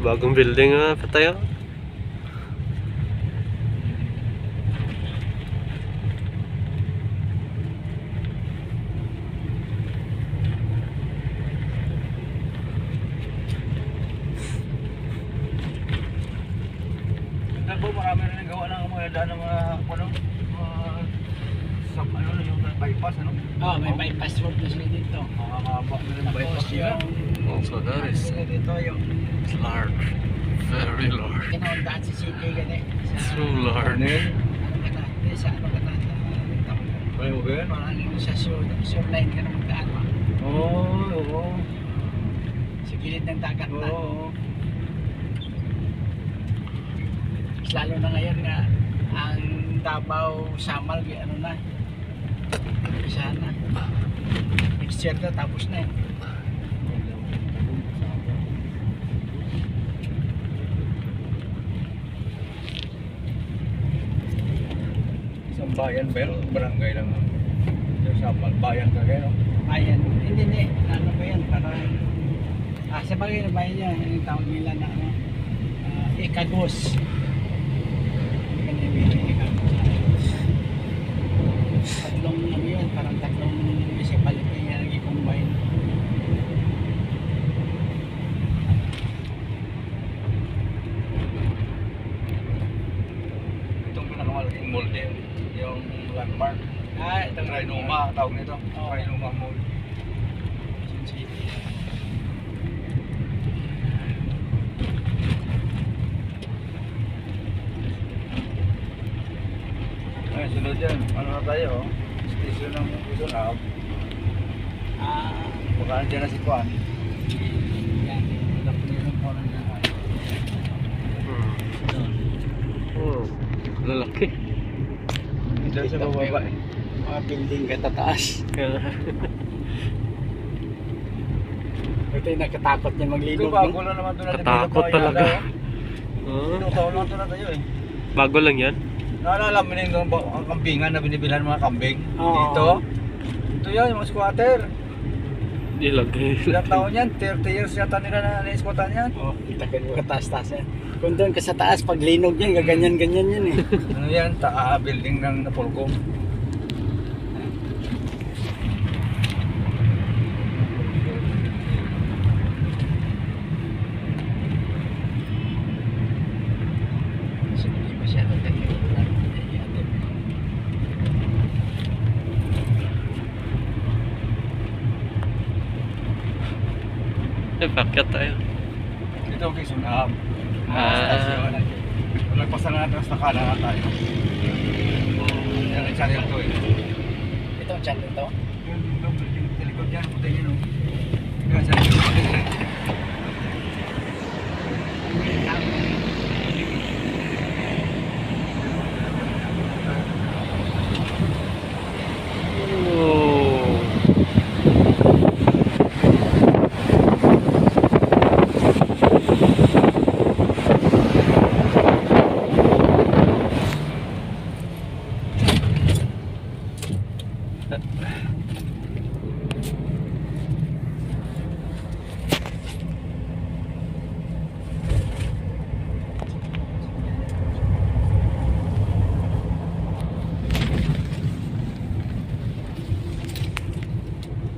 bagong building nga patayo. Po, marami na nang gawa ng mga daan ng mga ano, sa ano na yung bypass ano? Oh, may bypass road na sila dito. Makakaba na ng bypass Tapos nila. Also that is sila dito yung large. Very large. kinaundaan sa city gani. So large. Ano yun? Ano ka na? Sa ano ka na? Ano mo ba yun? Parang yung sa shore line ka na magdaan mo. Oo. Sa gilid ng dagat na. Oo. Lalo na ngayon nga ang Davao Samal ano na sana next year na tapos na Isang bayan pero barangay lang. Yung sa bayan ka kayo. ayan hindi ano ba yan parang sa bagay na bayan niya yung tawag nila na ano Ikagos tatlong ano yun parang tatlong municipality nga nag-combine. Itong pinakamalaking mall din, yung landmark. Itong Trinoma, tawag nito. Oo. Trinoma Mall. Quezon City. Ay, sunod yan. Ano na tayo? Station ng Quezon Hub. Baka nandiyan na si Juan. Yan, pinapuniran ko lang na. Oh, lalaki. Diyan sa bababa eh. Mga building katataas. Ito yung nakatakot niya Ito maglinog. bago lang naman doon natin. Katakot talaga. Ito taon lang ito na tayo eh. Bago lang yan. Naalala mo na yung ang kambingan na binibilhan ng mga kambing? Oo. Dito? Ito yan, yung mga squatter. Ilagay. Ilang taon yan? 30 years yata nila na na-squatan yan. Oh, kita ko yung kataas-taas yan. Kung doon ka sa taas, pag linog yan, gaganyan-ganyan yan eh. Ano yan? Building ng Napolcom. Hindi masyado tayo. Bakit tayo? Ito ang Quezon Hub. Ah. Nagpasa na natin sa kanan na tayo. Yan ang channel to eh. Ito ang channel to. Yung building sa likod yan, puti yun o. Yan ang channel to.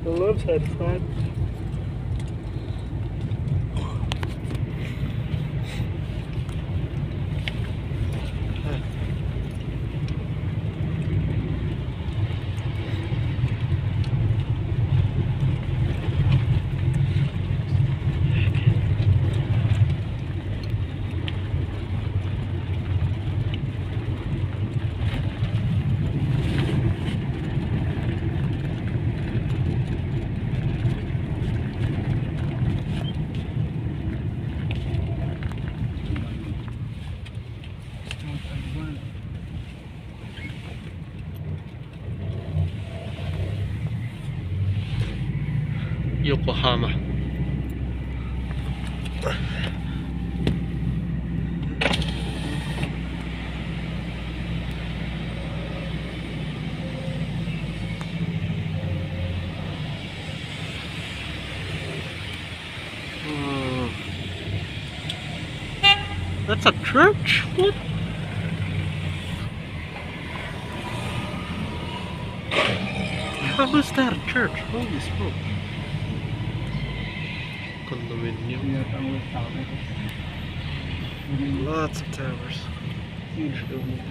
The left side front. Yokohama. That's a church? What? How is that a church? Holy smoke. Condominium. Lots of towers. Huge building.